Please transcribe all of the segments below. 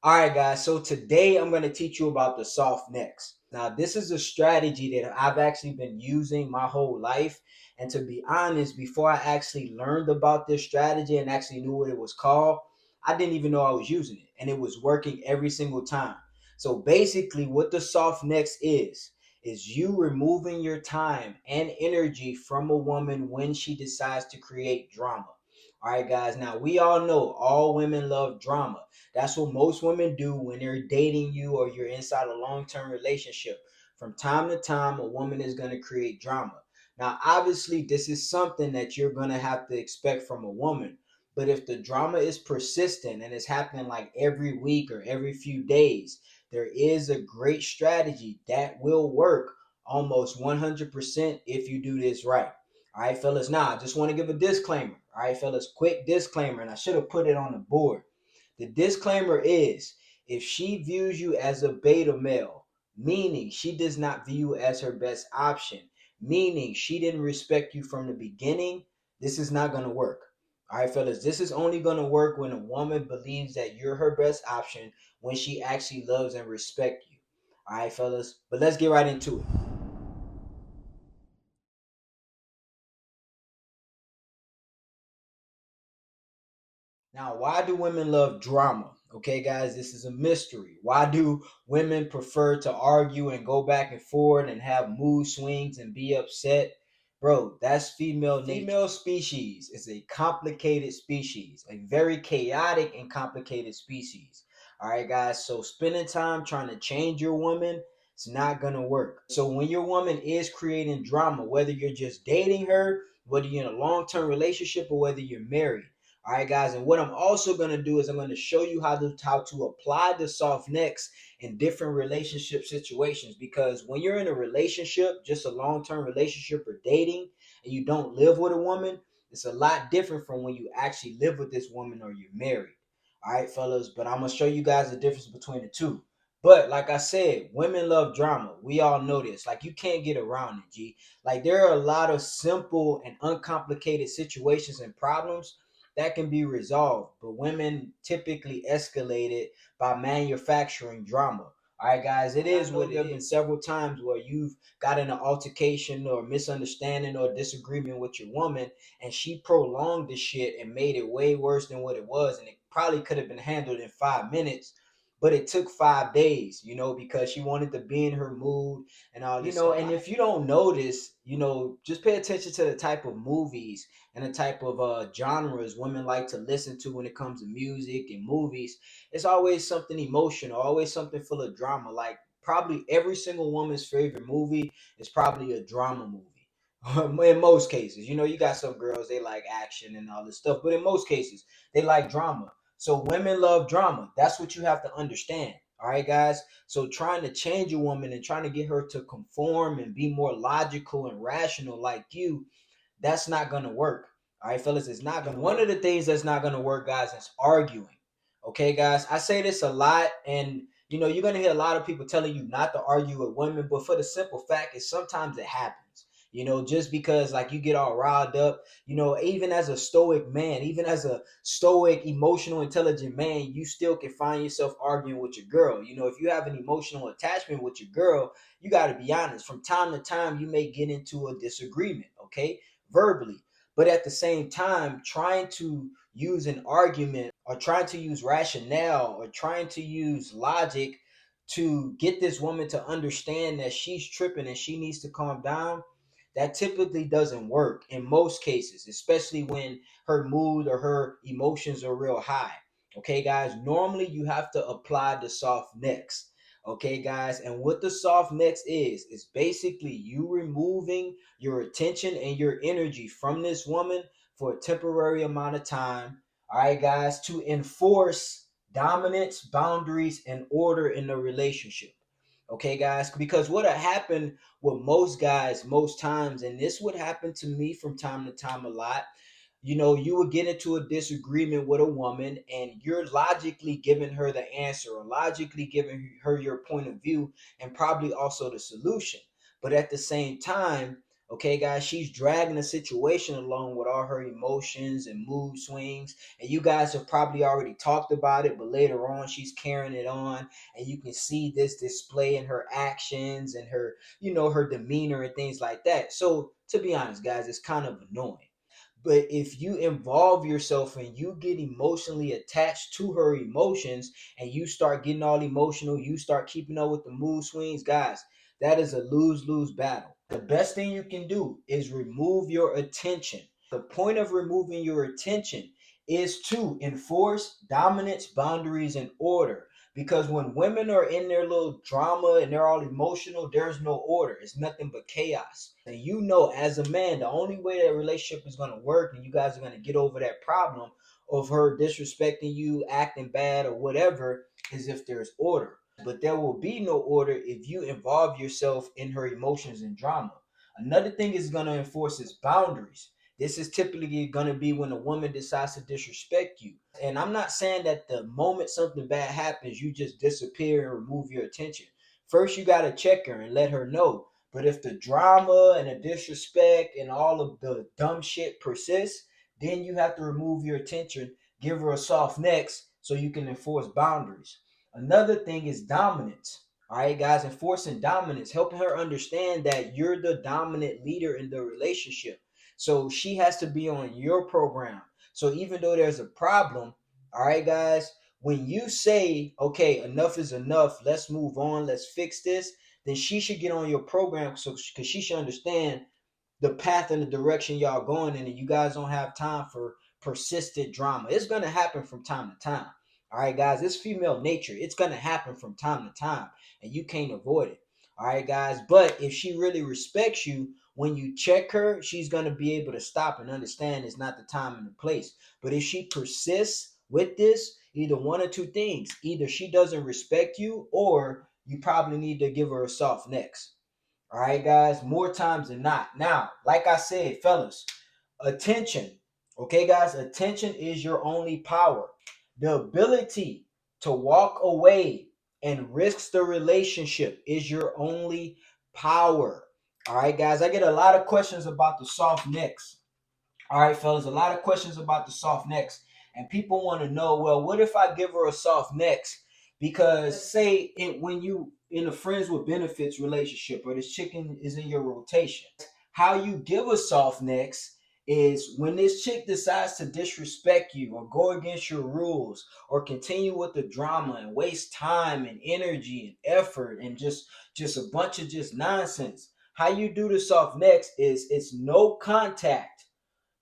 All right, guys. So today I'm going to teach you about the soft necks. Now, this is a strategy that I've actually been using my whole life. And to be honest, before I actually learned about this strategy and actually knew what it was called, I didn't even know I was using it. And it was working every single time. So basically, what the soft necks is you removing your time and energy from a woman when she decides to create drama. All right, guys. Now, we all know all women love drama. That's what most women do when they're dating you or you're inside a long term relationship. From time to time, a woman is going to create drama. Now, obviously, this is something that you're going to have to expect from a woman. But if the drama is persistent and it's happening like every week or every few days, there is a great strategy that will work almost 100% if you do this right. All right, fellas. Now, I just want to give a disclaimer. All right, fellas, quick disclaimer. And I should have put it on the board. The disclaimer is if she views you as a beta male, meaning she does not view you as her best option, meaning she didn't respect you from the beginning, this is not going to work. All right, fellas, this is only going to work when a woman believes that you're her best option when she actually loves and respects you. All right, fellas, but let's get right into it. Now, why do women love drama? Okay, guys, this is a mystery. Why do women prefer to argue and go back and forth and have mood swings and be upset? Bro, that's female nature. Female species is a complicated species, a very chaotic and complicated species. All right, guys, so spending time trying to change your woman, it's not gonna work. So when your woman is creating drama, whether you're just dating her, whether you're in a long-term relationship, or whether you're married, all right, guys. And what I'm also going to do is I'm going to show you how to apply the soft necks in different relationship situations. Because when you're in a relationship, just a long-term relationship or dating, and you don't live with a woman, it's a lot different from when you actually live with this woman or you're married. All right, fellas. But I'm going to show you guys the difference between the two. But like I said, women love drama. We all know this. Like you can't get around it, G. Like there are a lot of simple and uncomplicated situations and problems that can be resolved, but women typically escalate it by manufacturing drama. All right, guys, it is what there have been several times where you've got in an altercation or misunderstanding or disagreement with your woman, and she prolonged the shit and made it way worse than what it was, and it probably could have been handled in 5 minutes. But it took 5 days, because she wanted to be in her mood and all this stuff. And if you don't notice, just pay attention to the type of movies and the type of genres women like to listen to when it comes to music and movies. It's always something emotional, always something full of drama. Like probably every single woman's favorite movie is probably a drama movie. In most cases, you got some girls, they like action and all this stuff, but in most cases they like drama. So women love drama. That's what you have to understand. All right, guys. So trying to change a woman and trying to get her to conform and be more logical and rational like you, that's not gonna work. All right, fellas, it's not gonna work. One of the things that's not gonna work, guys, is arguing. Okay, guys, I say this a lot, and you're gonna hear a lot of people telling you not to argue with women, but for the simple fact is sometimes it happens. Just because like you get all riled up, even as a stoic man, even as a stoic, emotional, intelligent man, you still can find yourself arguing with your girl. If you have an emotional attachment with your girl, you got to be honest. From time to time, you may get into a disagreement, okay, verbally. But at the same time, trying to use an argument or trying to use rationale or trying to use logic to get this woman to understand that she's tripping and she needs to calm down, that typically doesn't work in most cases, especially when her mood or her emotions are real high. Okay, guys, normally you have to apply the soft necks. Okay, guys, and what the soft necks is basically you removing your attention and your energy from this woman for a temporary amount of time. All right, guys, to enforce dominance, boundaries, and order in the relationship. Okay, guys, because what happened with most guys most times, and this would happen to me from time to time a lot, you would get into a disagreement with a woman and you're logically giving her the answer or logically giving her your point of view and probably also the solution. But at the same time, Okay, guys, she's dragging the situation along with all her emotions and mood swings. And you guys have probably already talked about it, but later on, she's carrying it on. And you can see this display in her actions and her, her demeanor and things like that. So, to be honest, guys, it's kind of annoying. But if you involve yourself and you get emotionally attached to her emotions and you start getting all emotional, you start keeping up with the mood swings, guys, that is a lose-lose battle. The best thing you can do is remove your attention. The point of removing your attention is to enforce dominance, boundaries, and order. Because when women are in their little drama and they're all emotional, there's no order. It's nothing but chaos. And as a man, the only way that relationship is going to work and you guys are going to get over that problem of her disrespecting you, acting bad, or whatever is if there's order. But there will be no order if you involve yourself in her emotions and drama. Another thing is going to enforce is boundaries. This is typically going to be when a woman decides to disrespect you. And I'm not saying that the moment something bad happens, you just disappear and remove your attention. First, you got to check her and let her know. But if the drama and the disrespect and all of the dumb shit persists, then you have to remove your attention, give her a soft next so you can enforce boundaries. Another thing is dominance. All right, guys, enforcing dominance, helping her understand that you're the dominant leader in the relationship. So she has to be on your program. So even though there's a problem, all right, guys, when you say, okay, enough is enough, let's move on, let's fix this, then she should get on your program so because she should understand the path and the direction y'all going in, and you guys don't have time for persistent drama. It's gonna happen from time to time. All right, guys, it's female nature. It's gonna happen from time to time, and you can't avoid it. All right, guys. But if she really respects you, when you check her, she's gonna be able to stop and understand it's not the time and the place. But if she persists with this, either one or two things: either she doesn't respect you, or you probably need to give her a soft next. All right, guys, more times than not. Now, like I said, fellas, attention. Okay, guys, attention is your only power. The ability to walk away and risk the relationship is your only power. All right, guys, I get a lot of questions about the soft necks. All right, fellas, a lot of questions about the soft necks. And people want to know, well, what if I give her a soft next? Because say it when you in a friends with benefits relationship or this chicken is in your rotation, how you give a soft next is when this chick decides to disrespect you or go against your rules or continue with the drama and waste time and energy and effort and just a bunch of just nonsense. How you do the soft next is it's no contact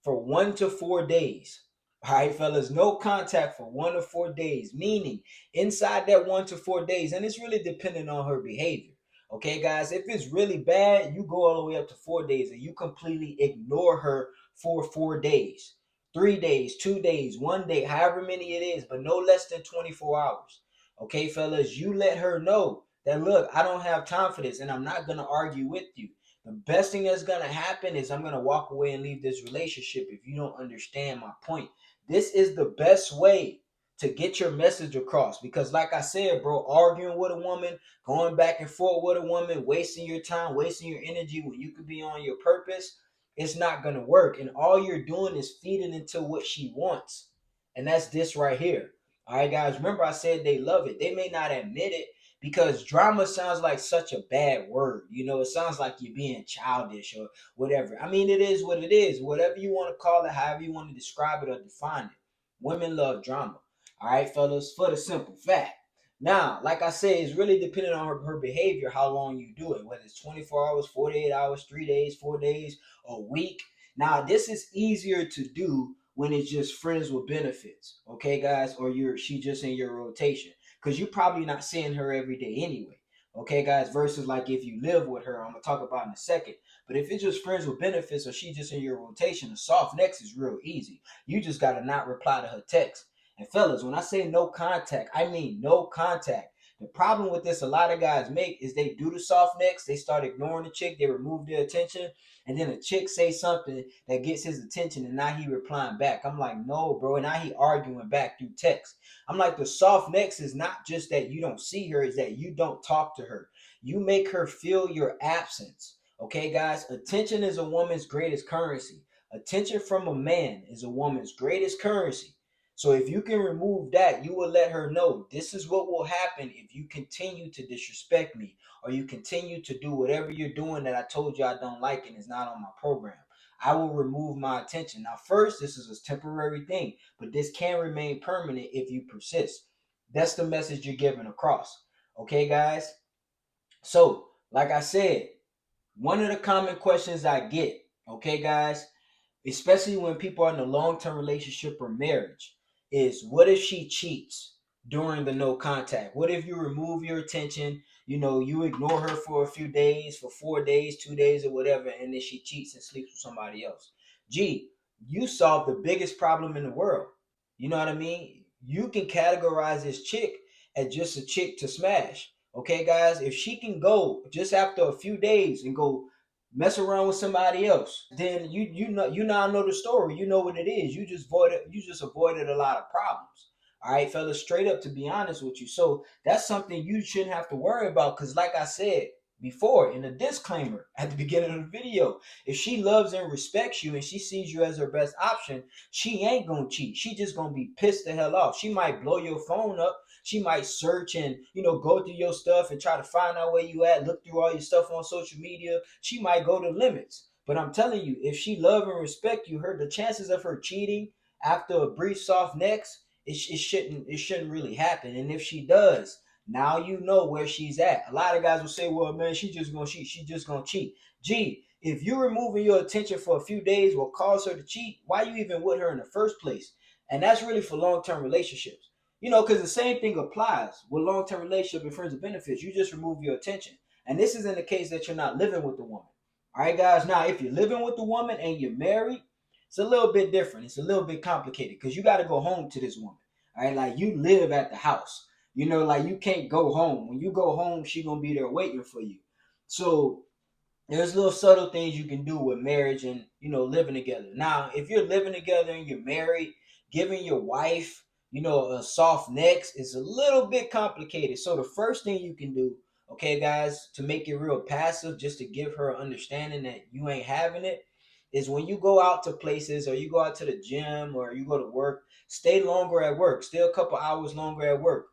for 1 to 4 days. All right, fellas, no contact for 1 to 4 days, meaning inside that 1 to 4 days, and it's really dependent on her behavior. Okay, guys, if it's really bad, you go all the way up to 4 days and you completely ignore her for 4 days, 3 days, 2 days, 1 day, however many it is, but no less than 24 hours. Okay, fellas, you let her know that, look, I don't have time for this and I'm not going to argue with you. The best thing that's going to happen is I'm going to walk away and leave this relationship if you don't understand my point. This is the best way to get your message across because, like I said, bro, arguing with a woman, going back and forth with a woman, wasting your time, wasting your energy when you could be on your purpose, it's not going to work. And all you're doing is feeding into what she wants. And that's this right here. All right, guys, remember I said they love it. They may not admit it, because drama sounds like such a bad word. It sounds like you're being childish or whatever. I mean, it is what it is. Whatever you want to call it, however you want to describe it or define it. Women love drama. All right, fellas, for the simple fact. Now, like I said, it's really dependent on her behavior, how long you do it, whether it's 24 hours, 48 hours, 3 days, 4 days, a week. Now, this is easier to do when it's just friends with benefits, okay, guys, or she just in your rotation because you're probably not seeing her every day anyway. Okay, guys, versus like if you live with her, I'm gonna talk about in a second. But if it's just friends with benefits or she just in your rotation, the soft next is real easy. You just gotta not reply to her text. And fellas, when I say no contact, I mean no contact. The problem with this a lot of guys make is they do the soft next, they start ignoring the chick, they remove their attention, and then a chick say something that gets his attention and now he replying back. I'm like, no, bro, and now he arguing back through text. I'm like, the soft next is not just that you don't see her, it's that you don't talk to her. You make her feel your absence. Okay, guys, attention is a woman's greatest currency. Attention from a man is a woman's greatest currency. So if you can remove that, you will let her know this is what will happen if you continue to disrespect me or you continue to do whatever you're doing that I told you I don't like and is not on my program. I will remove my attention. Now, first, this is a temporary thing, but this can remain permanent if you persist. That's the message you're giving across. Okay, guys? So, like I said, one of the common questions I get, okay, guys, especially when people are in a long-term relationship or marriage, is what if she cheats during the no contact? What if you remove your attention, you ignore her for a few days, for 4 days, 2 days, or whatever, and then she cheats and sleeps with somebody else? Gee, you solved the biggest problem in the world. You know what I mean? You can categorize this chick as just a chick to smash. Okay, guys, if she can go just after a few days and go mess around with somebody else, then you now know the story. You know what it is. You just avoided a lot of problems. All right, fellas, straight up, to be honest with you. So that's something you shouldn't have to worry about, because like I said before in the disclaimer at the beginning of the video, if she loves and respects you and she sees you as her best option, she ain't gonna cheat. She just gonna be pissed the hell off. She might blow your phone up. She might search and go through your stuff and try to find out where you at, look through all your stuff on social media. She might go to limits. But I'm telling you, if she love and respect you, the chances of her cheating after a brief soft next, it shouldn't really happen. And if she does, now you know where she's at. A lot of guys will say, well, man, she just gonna cheat. She just gonna cheat. Gee, if you're removing your attention for a few days will cause her to cheat, why you even with her in the first place? And that's really for long-term relationships. Because the same thing applies with long-term relationship and friends of benefits. You just remove your attention. And this is in the case that you're not living with the woman. All right, guys. Now, if you're living with the woman and you're married, it's a little bit different. It's a little bit complicated because you got to go home to this woman. All right, like you live at the house. Like you can't go home. When you go home, she gonna be there waiting for you. So there's little subtle things you can do with marriage and living together. Now, if you're living together and you're married, giving your wife a soft next is a little bit complicated. So the first thing you can do, okay, guys, to make it real passive, just to give her an understanding that you ain't having it, is when you go out to places or you go out to the gym or you go to work, stay longer at work, stay a couple hours longer at work,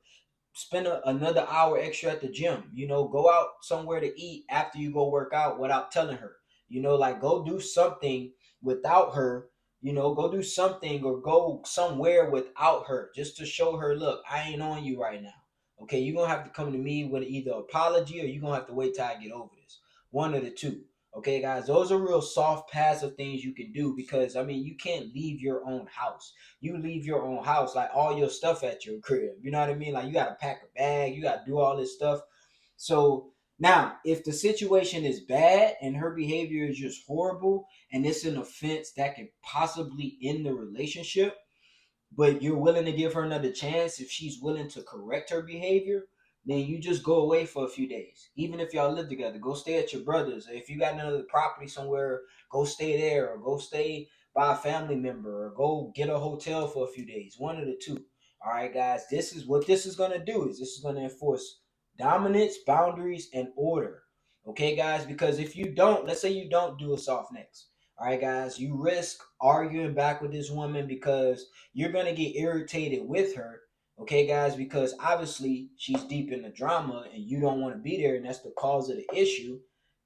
spend another hour extra at the gym. Go out somewhere to eat after you go work out without telling her. Like go do something without her. Go do something or go somewhere without her just to show her, look, I ain't on you right now. Okay, you're gonna have to come to me with either apology or you're gonna have to wait till I get over this. One of the two. Okay, guys, those are real soft, passive things you can do because, you can't leave your own house. You leave your own house, like all your stuff at your crib. You know what I mean? Like you got to pack a bag, you got to do all this stuff. So now, if the situation is bad and her behavior is just horrible and it's an offense that could possibly end the relationship, but you're willing to give her another chance if she's willing to correct her behavior, then you just go away for a few days. Even if y'all live together, go stay at your brother's. If you got another property somewhere, go stay there or go stay by a family member or go get a hotel for a few days. One of the two. All right, guys, this is what this is going to do. This is going to enforce dominance, boundaries, and order. Okay, guys, because if you don't, let's say you don't do a soft next. All right, guys, you risk arguing back with this woman because you're going to get irritated with her, okay, guys, because obviously she's deep in the drama and you don't want to be there and that's the cause of the issue.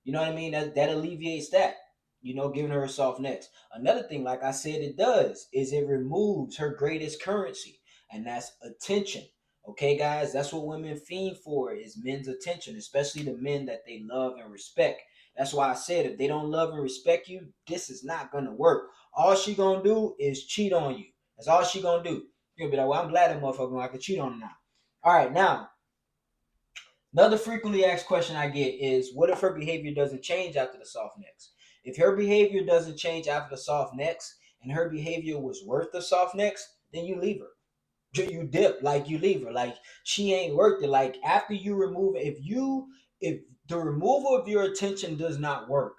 You know what I mean? That alleviates that, giving her a soft next. Another thing, like I said, it does is it removes her greatest currency, and that's attention. Okay, guys, that's what women fiend for is men's attention, especially the men that they love and respect. That's why I said if they don't love and respect you, this is not gonna work. All she gonna do is cheat on you. That's all she gonna do. You'll be like, well, I'm glad that motherfucker I could cheat on him now. All right, now another frequently asked question I get is, what if her behavior doesn't change after the soft next? If her behavior doesn't change after the soft next, and her behavior was worth the soft next, then you leave her. You dip, like you leave her, like she ain't worth it. Like after you remove it, if the removal of your attention does not work,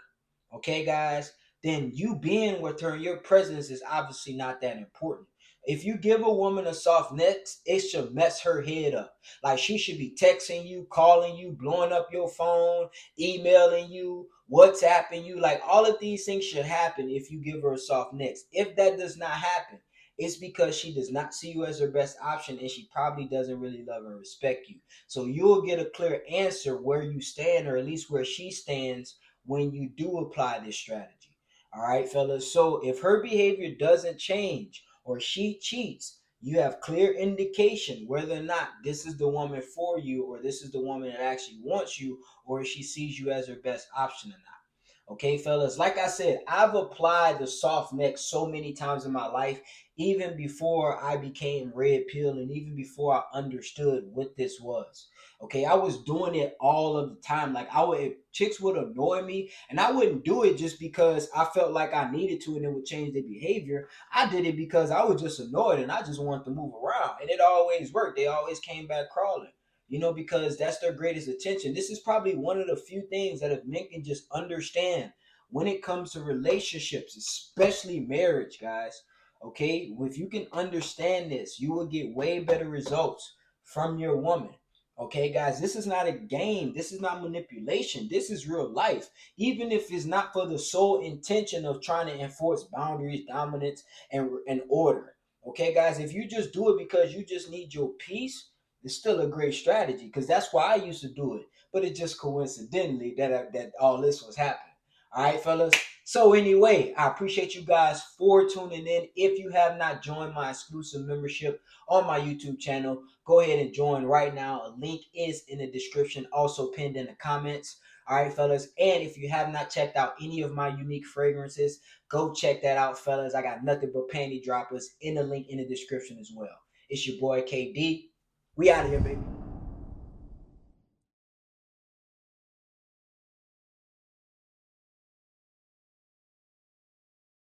okay, guys, then you being with her, your presence is obviously not that important. If you give a woman a soft next, it should mess her head up. Like she should be texting you, calling you, blowing up your phone, emailing you, WhatsApping you. Like all of these things should happen if you give her a soft next. If that does not happen, it's because she does not see you as her best option and she probably doesn't really love and respect you. So you'll get a clear answer where you stand, or at least where she stands, when you do apply this strategy. All right, fellas. So if her behavior doesn't change or she cheats, you have clear indication whether or not this is the woman for you, or this is the woman that actually wants you, or she sees you as her best option or not. Okay, fellas, like I said, I've applied the soft neck so many times in my life, even before I became red pill and even before I understood what this was. Okay, I was doing it all of the time. Like I would, if chicks would annoy me, and I wouldn't do it just because I felt like I needed to and it would change their behavior. I did it because I was just annoyed and I just wanted to move around. And it always worked. They always came back crawling, because that's their greatest attention. This is probably one of the few things that if men can just understand when it comes to relationships, especially marriage, guys. Okay, if you can understand this, you will get way better results from your woman. Okay, guys, this is not a game. This is not manipulation. This is real life. Even if it's not for the sole intention of trying to enforce boundaries, dominance, and order. Okay, guys, if you just do it because you just need your peace, it's still a great strategy, because that's why I used to do it. But it just coincidentally that all this was happening. All right, fellas. So anyway, I appreciate you guys for tuning in. If you have not joined my exclusive membership on my YouTube channel, go ahead and join right now. A link is in the description, also pinned in the comments. All right, fellas. And if you have not checked out any of my unique fragrances, go check that out, fellas. I got nothing but panty droppers in the link in the description as well. It's your boy KD. We out of here, baby.